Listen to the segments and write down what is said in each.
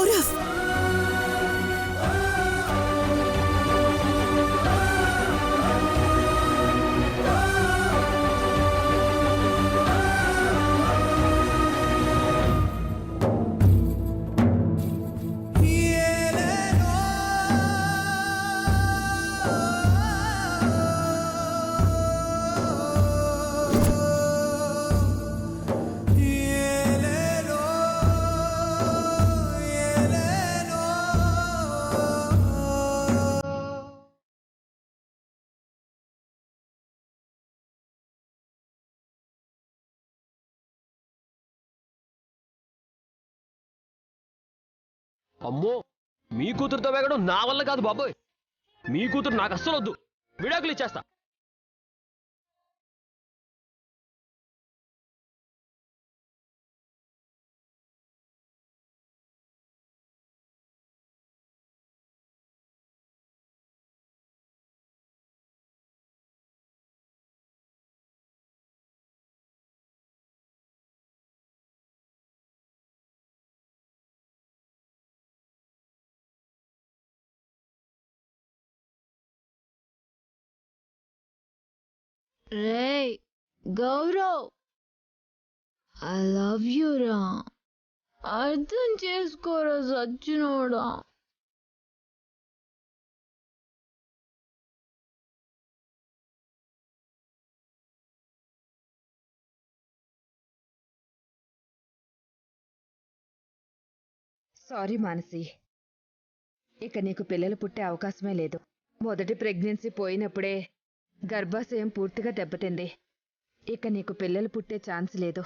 గౌరవ్, అమ్మో, మీ కూతురుతో వేగడం నా వల్ల కాదు బాబోయ్. మీ కూతురు నాకు అస్సలు వద్దు. విడాకులు ఇచ్చేస్తా. రేయ్ గౌరవ్, ఐ లవ్ యూ రా. అర్థం చేసుకోరా సచ్చినోడా. సారీ మానసి, ఇక నీకు పిల్లలు పుట్టే అవకాశమే లేదు. మొదటి ప్రెగ్నెన్సీ పోయినప్పుడే గర్భాశయం పూర్తిగా దెబ్బతింది. ఇక నీకు పిల్లలు పుట్టే ఛాన్స్ లేదు.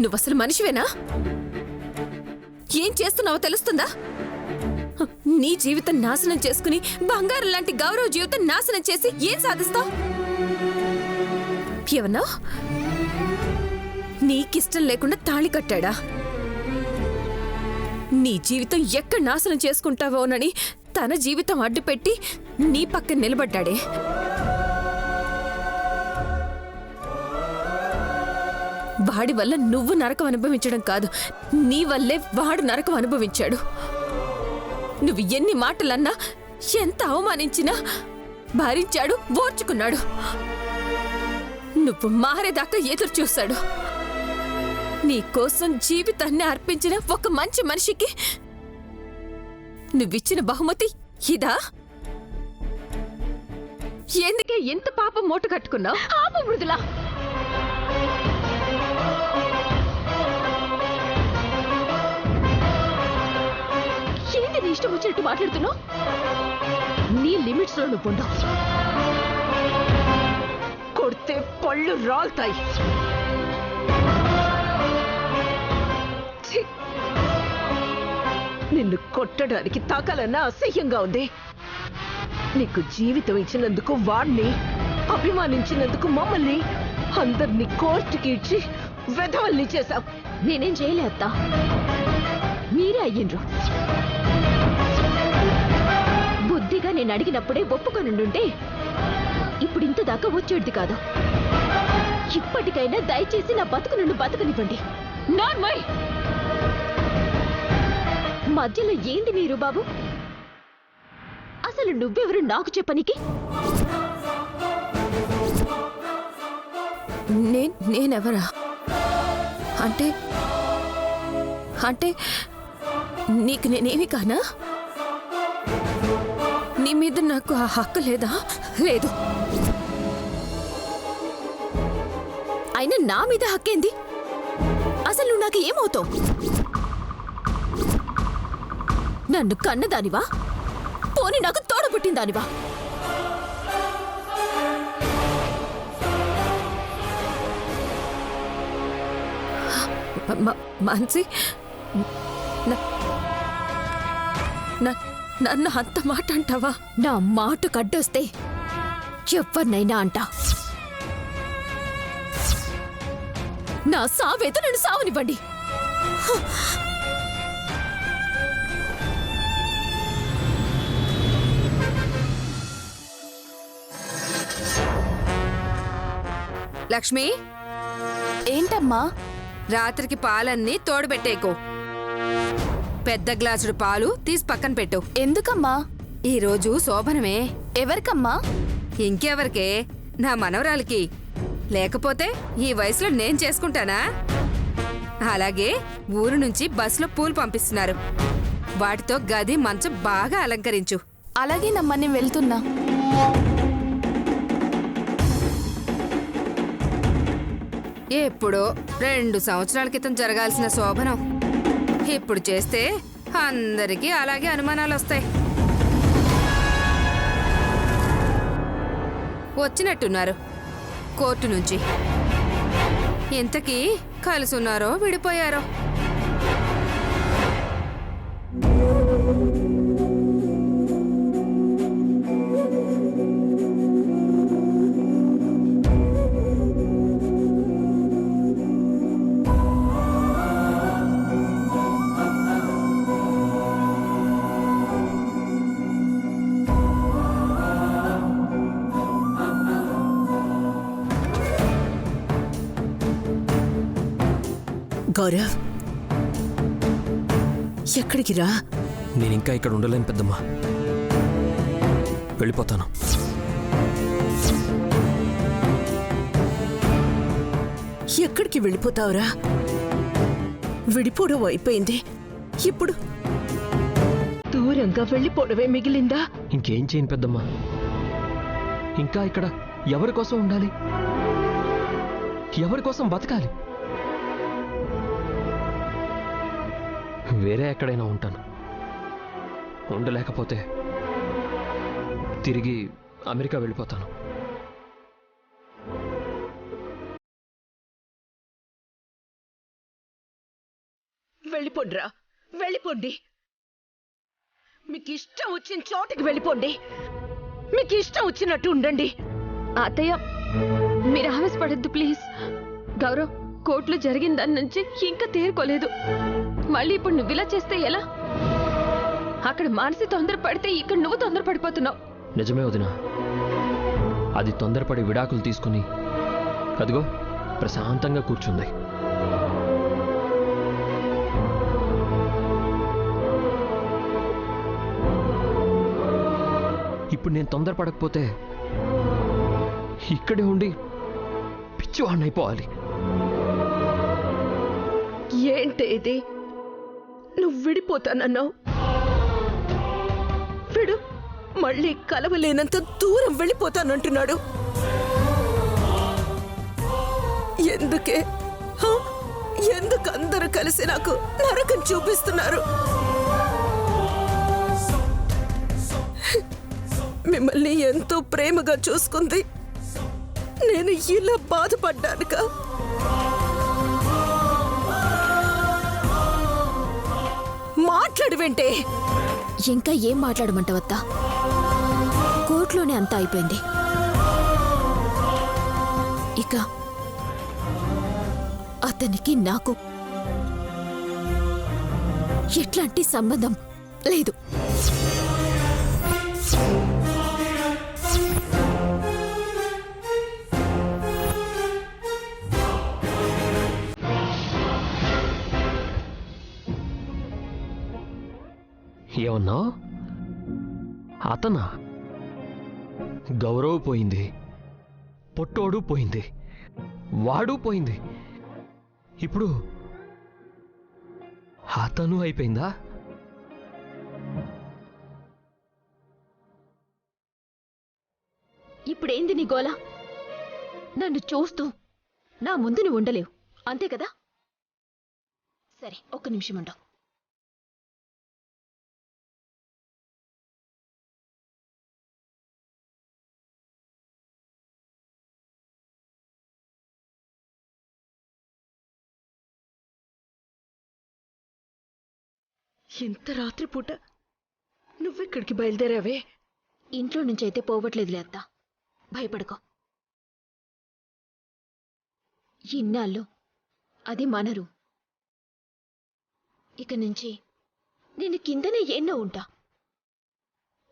నువ్వసలు మనిషివేనా? ఏం చేస్తున్నావో తెలుస్తుందా? నీ జీవితం నాశనం చేసుకుని బంగారం లాంటి గౌరవ జీవితం నాశనం చేసి ఏం సాధిస్తావు? ఏమన్నా నీకిష్టం లేకుండా తాళి కట్టాడా? నీ జీవితం ఎక్కడ నాశనం చేసుకుంటావోనని తన జీవితం అడ్డుపెట్టి నీ పక్కన నిలబడ్డాడే. వాడి వల్ల నువ్వు నరకం అనుభవించడం కాదు, నీ వల్లే వాడు నరకం అనుభవించాడు. నువ్వు ఎన్ని మాటలన్నా, ఎంత అవమానించినా భరించాడు, ఓర్చుకున్నాడు. నువ్వు మారేదాకా ఎదురు చూశాడు. నీ కోసం జీవితాన్ని అర్పించిన ఒక మంచి మనిషికి నువ్విచ్చిన బహుమతి ఇదా? ఎందుకే ఎంత పాపం మూట కట్టుకున్నావు? ఆపు మృదులా. ఏంది నీ ఇష్టం వచ్చినట్టు మాట్లాడుతున్నావు? నీ లిమిట్స్ లో నువ్వు ఉండవు. కొడితే పళ్ళు రాలుతాయి. నిన్ను కొట్టడానికి తాకాలన్నా అసహ్యంగా ఉంది. నీకు జీవితం ఇచ్చినందుకు వాణ్ణి, అభిమానించినందుకు మమ్మల్ని, అందరినీ కోర్టుకి ఇచ్చి వెధవల్ని చేశావు. నేనేం చేయలే అత్తా, మీరే అయ్యిండ్రు. బుద్ధిగా నేను అడిగినప్పుడే ఒప్పుకొనుండుంటే ఇప్పుడు ఇంత దాకా వచ్చేది కాదు. ఇప్పటికైనా దయచేసి నా బతుకు నన్ను బతకనివ్వండి. నార్మల్ మధ్యలో ఏంది మీరు బాబు? అసలు నువ్వెవరు నాకు చెప్పనికి? నేనెవరా అంటే అంటే నీకు నేనేమి కానా? నీ మీద నాకు ఆ హక్కు లేదా? లేదు. అయినా నా మీద హక్కేంది? అసలు నువ్వు నాకు ఏమవుతావు? నన్ను కన్నదానివా? పోనీ నాకు తోడబుట్టిందానివా? మాన్సి, నన్ను అంత మాట అంటావా? నా మాట కడ్డొస్తే ఎవరినైనా అంటా. నా సావేతో నన్ను సావనివ్వండి. లక్ష్మి, ఏంటమ్మా? రాత్రికి పాలన్నీ తోడుబెట్టేకు. పెద్ద గ్లాసుడు పాలు తీసి పక్కన పెట్టు. ఎందుకమ్మా? ఈరోజు శోభనమే. ఎవరికమ్మా? ఇంకెవరికే? నా మనవరాలికి. లేకపోతే ఈ వయసులో నేను చేసుకుంటానా? అలాగే ఊరు నుంచి బస్సులో పూలు పంపిస్తున్నారు. వాటితో గది మంచం బాగా అలంకరించు. అలాగేనమ్మా, నేను వెళ్తున్నా. ఎప్పుడో 2 సంవత్సరాల క్రితం జరగాల్సిన శోభనం ఇప్పుడు చేస్తే అందరికీ అలాగే అనుమానాలు వస్తాయి. వచ్చినట్టున్నారు కోర్టు నుంచి. ఇంతకీ కలుసున్నారో విడిపోయారో? గౌరవ్, ఎక్కడికి రా? నేను ఇంకా ఇక్కడ ఉండలేను పెద్దమ్మా. వెళ్ళిపోతాను. ఎక్కడికి వెళ్ళిపోతావురా? విడిపోవడం అయిపోయింది. ఇప్పుడు దూరంగా వెళ్ళిపోవడమే మిగిలిందా? ఇంకేం చేయను పెద్దమ్మా. ఇంకా ఇక్కడ ఎవరి కోసం ఉండాలి? ఎవరి కోసం బతకాలి? వేరే ఎక్కడైనా ఉంటాను. ఉండలేకపోతే తిరిగి అమెరికా వెళ్ళిపోతాను. వెళ్ళిపోండిరా, వెళ్ళిపోండి. మీకు ఇష్టం వచ్చిన చోటికి వెళ్ళిపోండి. మీకు ఇష్టం వచ్చినట్టు ఉండండి. అత్తయ్య, మీరు ఆవేశపడద్దు ప్లీజ్. గౌరవ్, కోర్టులో జరిగిన దాని నుంచి ఇంకా తేరుకోలేదు. మళ్ళీ ఇప్పుడు నువ్వు ఇలా చేస్తే ఎలా? అక్కడ మానసి తొందరపడితే ఇక్కడ నువ్వు తొందరపడిపోతున్నావు. నిజమే వదినా. అది తొందరపడి విడాకులు తీసుకుని అదిగో ప్రశాంతంగా కూర్చుంది. ఇప్పుడు నేను తొందరపడకపోతే ఇక్కడే ఉండి పిచ్చివాడిని అయిపోవాలి. ఏంటి ఇది? నువ్వు విడిపోతానన్నావు. విడు, మళ్ళీ కలవలేనంత దూరం వెళ్ళిపోతానంటున్నాడు. ఎందుకే? హ? ఎందుకు అందరూ కలిసి నాకు నరకం చూపిస్తున్నారు? మిమ్మల్ని ఎంతో ప్రేమగా చూసుకుంది నేను ఇలా బాధపడ్డానుగా? మాట్లాడువేంటే? ఇంకా ఏం మాట్లాడమంటావత్తా? కోర్టులోనే అంతా అయిపోయింది. ఇక అతనికి నాకు ఎట్లాంటి సంబంధం లేదు. ఏమన్నా? అతనా? గౌరవ్ పోయింది, పొట్టోడు పోయింది, వాడు పోయింది. ఇప్పుడు అతను అయిపోయిందా? నీ గోల? నన్ను చూస్తూ నా ముందు నువ్వు ఉండలేవు, అంతే కదా? సరే, ఒక్క నిమిషం ఉండవు. ఇంత రాత్రిపూట నువ్వెక్కడికి బయలుదేరావే? ఇంట్లో నుంచి అయితే పోవట్లేదులే అత్త, భయపడకో. ఇన్నాళ్ళు అది మనరు. ఇక నుంచి నేను కిందనే ఎన్నో ఉంటా.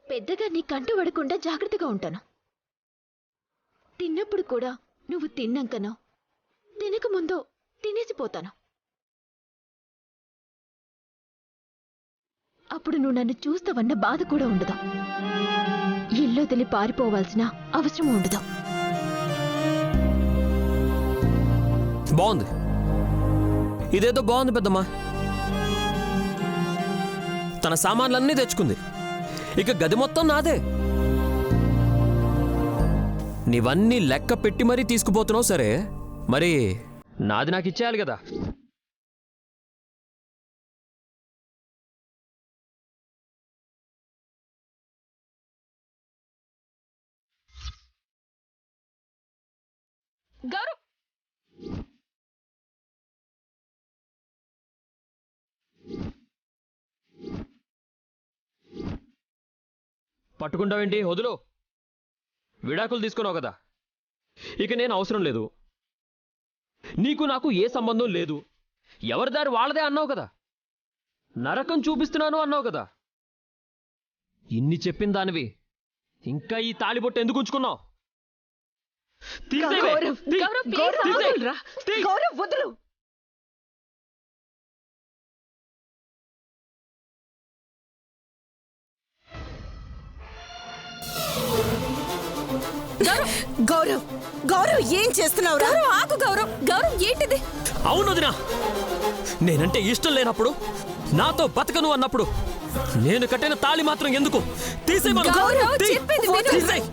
పెద్దగా నీ కంట పడకుండా జాగ్రత్తగా ఉంటాను. తిన్నప్పుడు కూడా నువ్వు తిన్నాకనో తినకముందో తినేసిపోతాను. అప్పుడు నువ్వు నన్ను చూస్తావన్న బాధ కూడా ఉండదు. ఇల్లు వదిలి పారిపోవాల్సిన అవసరం ఉండదు. బాగుంది, ఇదేదో బాగుంది పెద్దమ్మా. తన సామాన్లన్నీ తెచ్చుకుంది, ఇక గది మొత్తం నాదే. నీవన్నీ లెక్క పెట్టి మరీ తీసుకుపోతున్నావు సరే, మరి నాది నాకు ఇచ్చేయాలి కదా. గౌరవ్, పట్టుకుంటావేంటి? వదులు. విడాకులు తీసుకున్నావు కదా, ఇక నేను అవసరం లేదు. నీకు నాకు ఏ సంబంధం లేదు, ఎవరి దారి వాళ్ళదే అన్నావు కదా. నరకం చూపిస్తున్నాను అన్నావు కదా. ఇన్ని చెప్పిన దానివి ఇంకా ఈ తాళిబొట్టు ఎందుకు ఉంచుకున్నావు? తీసేయ్. గౌరవ్, గౌరవ్, please, గౌరవ్, తీసేయ్. వదులురా. తీయ్. గౌరవ్, వదులు. గౌరవ్, గౌరవ్, ఏం చేస్తున్నావు? ఆకు గౌరవ్. గౌరవ్ ఏంటిది? అవును వదినా, నేనంటే ఇష్టం లేనప్పుడు, నాతో బతకను అన్నప్పుడు నేను కట్టిన తాళి మాత్రం ఎందుకు? తీసేయమను. గౌరవ్, తీ. చెప్పేది విను. తీసేయ్.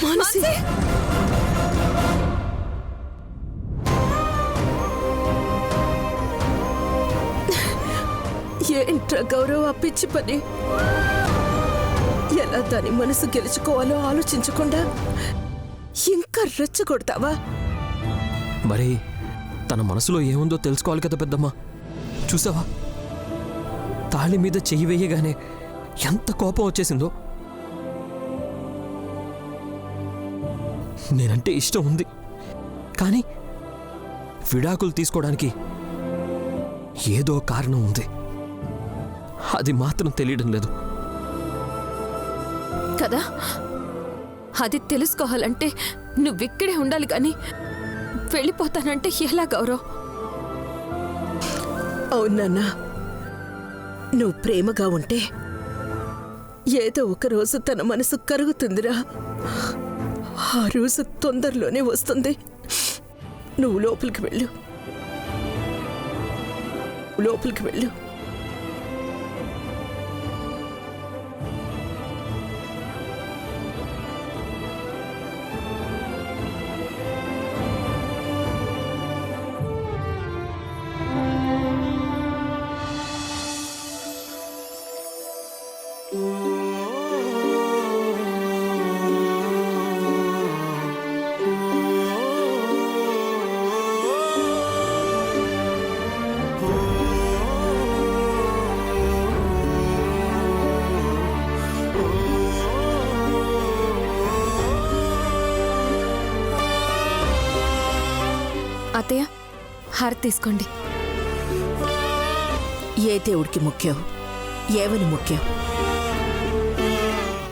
మానసి, ఏంట్రా గౌరవ్ ఆ పిచ్చి పని? ఎలా దాని మనసు గెలుచుకోవాలో ఆలోచించకుండా ఇంకా రెచ్చగొడతావా? మరి తన మనసులో ఏముందో తెలుసుకోవాలి కదా పెద్దమ్మా. చూసావా, తాళి మీద చెయ్యి వేయగానే ఎంత కోపం వచ్చేసిందో. నేనంటే ఇష్టం ఉంది, కానీ విడాకులు తీసుకోవడానికి ఏదో కారణం ఉంది. అది మాత్రం తెలియడం లేదు కదా. అది తెలుసుకోవాలంటే నువ్విక్కడే ఉండాలి కానీ వెళ్ళిపోతానంటే ఎలా గౌరవ్? అవునన్నా, నువ్వు ప్రేమగా ఉంటే ఏదో ఒక రోజు తన మనసు కరుగుతుందిరా. ఆ రోజు తొందరలోనే వస్తుంది. నువ్వు లోపలికి వెళ్ళు, లోపలికి వెళ్ళు. అత్తయ్య, హారతి తీసుకోండి. ఏ దేవుడికి ముఖ్యం, ఏమని ముఖ్యం?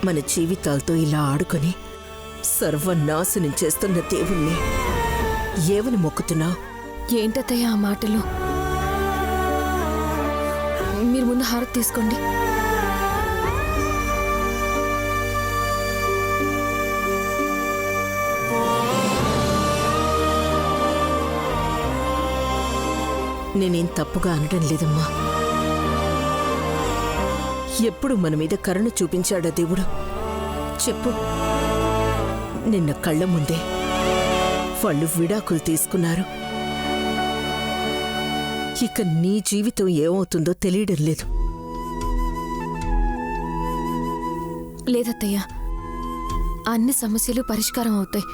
మన జీవితాలతో ఇలా ఆడుకొని సర్వనాశనం చేస్తున్న దేవుణ్ణి ఏమని మొక్కుతున్నావు? ఏంటత్తయ్య ఆ మాటలు? మీరు ముందు హారతి తీసుకోండి. నేనేం తప్పుగా అనడం లేదమ్మా. ఎప్పుడు మన మీద కరుణ చూపించాడా దేవుడు? చెప్పు. నిన్న కళ్ళ ముందే వాళ్ళు విడాకులు తీసుకున్నారు. ఇక నీ జీవితం ఏమవుతుందో తెలియడం లేదు. లేదత్తయ్య, అన్ని సమస్యలు పరిష్కారం అవుతాయి.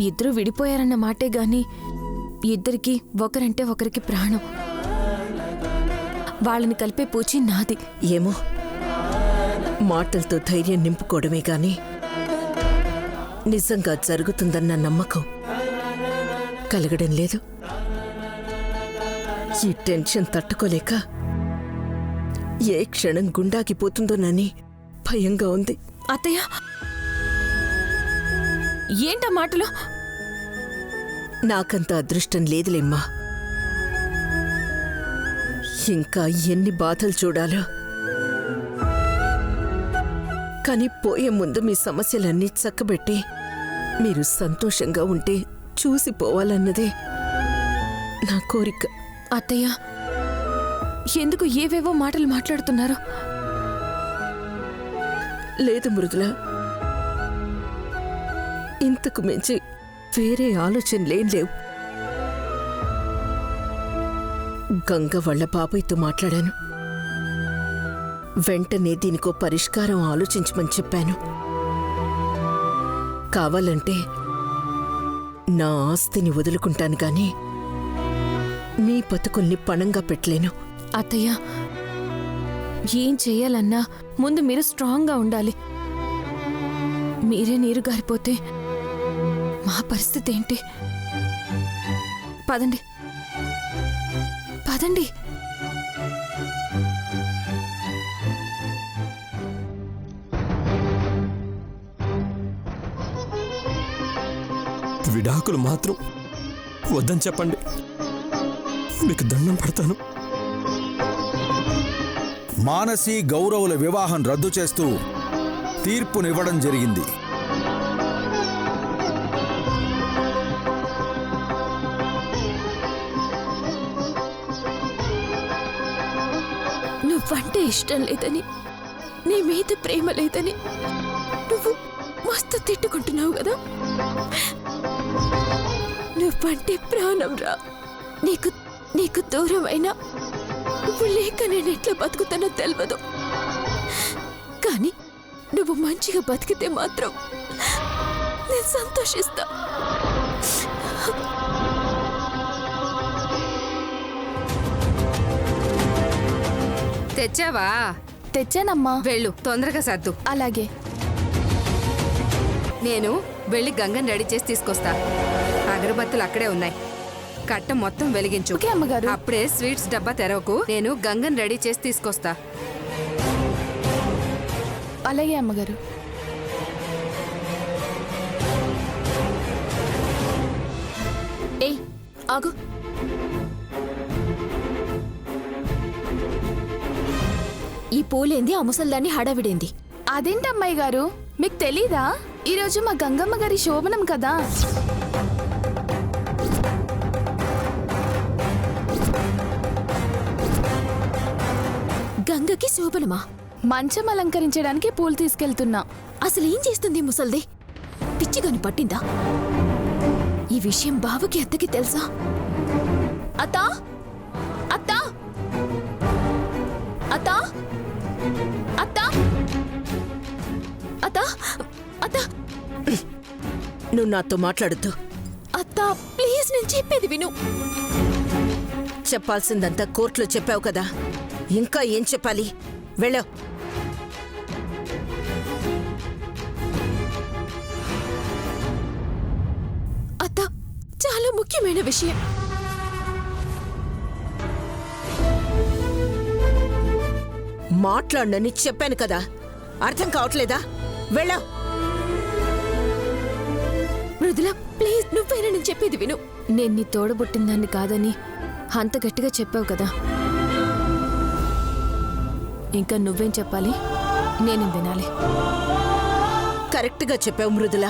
ఇద్దరు విడిపోయారన్న మాటే గాని ఇద్దరికి ఒకరంటే ఒకరికి ప్రాణం. వాళ్ళని కలిపే పూచి నాది. ఏమో, మాటలతో ధైర్యం నింపుకోవడమే గాని నిజంగా జరుగుతుందన్న నమ్మకం కలగడం లేదు. ఈ టెన్షన్ తట్టుకోలేక ఏ క్షణం గుండాగిపోతుందోనని భయంగా ఉంది. అత్తయ్య, ఏంటా మాటలు? నాకంత అదృష్టం లేదులేమ్మా. ఇంకా ఎన్ని బాధలు చూడాలో. కానీ పోయే ముందు మీ సమస్యలన్నీ చక్కబెట్టి మీరు సంతోషంగా ఉంటే చూసిపోవాలన్నదే నా కోరిక. అత్తయ్య, ఎందుకు ఏవేవో మాటలు మాట్లాడుతున్నారు? లేదు మృదుల, ఇంతకు మించి వేరే ఆలోచనలేం లేవు. గంగ వాళ్ళ బాబాయ్తో మాట్లాడాను. వెంటనే దీనికో పరిష్కారం ఆలోచించమని చెప్పాను. కావాలంటే నా ఆస్తిని వదులుకుంటాను గాని మీ బతుకుల్ని పణంగా పెట్టలేను. అత్తయ్య, ఏం చెయ్యాలన్నా ముందు మీరు స్ట్రాంగ్గా ఉండాలి. మీరే నీరు గారిపోతే మా పరిస్థితి ఏంటి? పదండి పదండి. విడాకులు మాత్రం వద్దని చెప్పండి, మీకు దండం పెడతాను. మానసి, గౌరవుల వివాహం రద్దు చేస్తూ తీర్పునివ్వడం జరిగింది. నువ్వంటే ఇష్టం లేదని, నీ మీద ప్రేమ లేదని నువ్వు మస్తు తిట్టుకుంటున్నావు కదా. నువ్వంటే ప్రాణం రా. నీకు దూరమైనా నువ్వు లేక నేను ఎట్లా బతుకుతానో తెలియదు. కానీ నువ్వు మంచిగా బతికితే మాత్రం నేను సంతోషిస్తా. తెచ్చావా? తెచ్చానమ్మా. వెళ్ళు, తొందరగా సర్దు. అలాగే. నేను వెళ్ళి గంగని రెడీ చేసి తీసుకొస్తా. అగరబత్తులు అక్కడే ఉన్నాయి. కట్ట మొత్తం వెలిగించు. ఓకే అమ్మగారు. అప్పుడే స్వీట్స్ డబ్బా తెరవకు. నేను గంగని రెడీ చేసి తీసుకొస్తా. అలాగే అమ్మగారు. ఏయ్ ఆగు. ఈ పూలేంది, ఆ ముసల్దాన్ని హడావిడేంది? అదేంటి అమ్మాయి గారు, మీకు తెలీదా? ఈరోజు మా గంగమ్మ గారి శోభనం కదా. గంగకి శోభనమా? మంచం అలంకరించడానికి పూలు తీసుకెళ్తున్నా. అసలు ఏం చేస్తుంది ముసల్ది? పిచ్చిగాని పట్టిందా? ఈ విషయం బావకి అత్తకి తెలుసా? అత్తా, అత్తా, అత్తా, అత్తా, అత్తా, అత్తా, నువ్వు నాతో మాట్లాడద్దు. అత్తా ప్లీజ్, నేను చెప్పేది విను. చెప్పాల్సిందంతా కోర్టులో చెప్పావు కదా, ఇంకా ఏం చెప్పాలి? వెళ్ళావు. అత్తా, చాలా ముఖ్యమైన విషయం. మాట్లాడనని చెప్పాను కదా, అర్థం కావట్లేదా? వెళ్ళావు. మృదుల ప్లీజ్ నువ్వైనా నేను చెప్పేది విను. నేను నీ తోడబుట్టిన దాన్ని కాదని అంత గట్టిగా చెప్పావు కదా, ఇంకా నువ్వేం చెప్పాలి? నేనేం వినాలి? కరెక్ట్గా చెప్పావు మృదుల.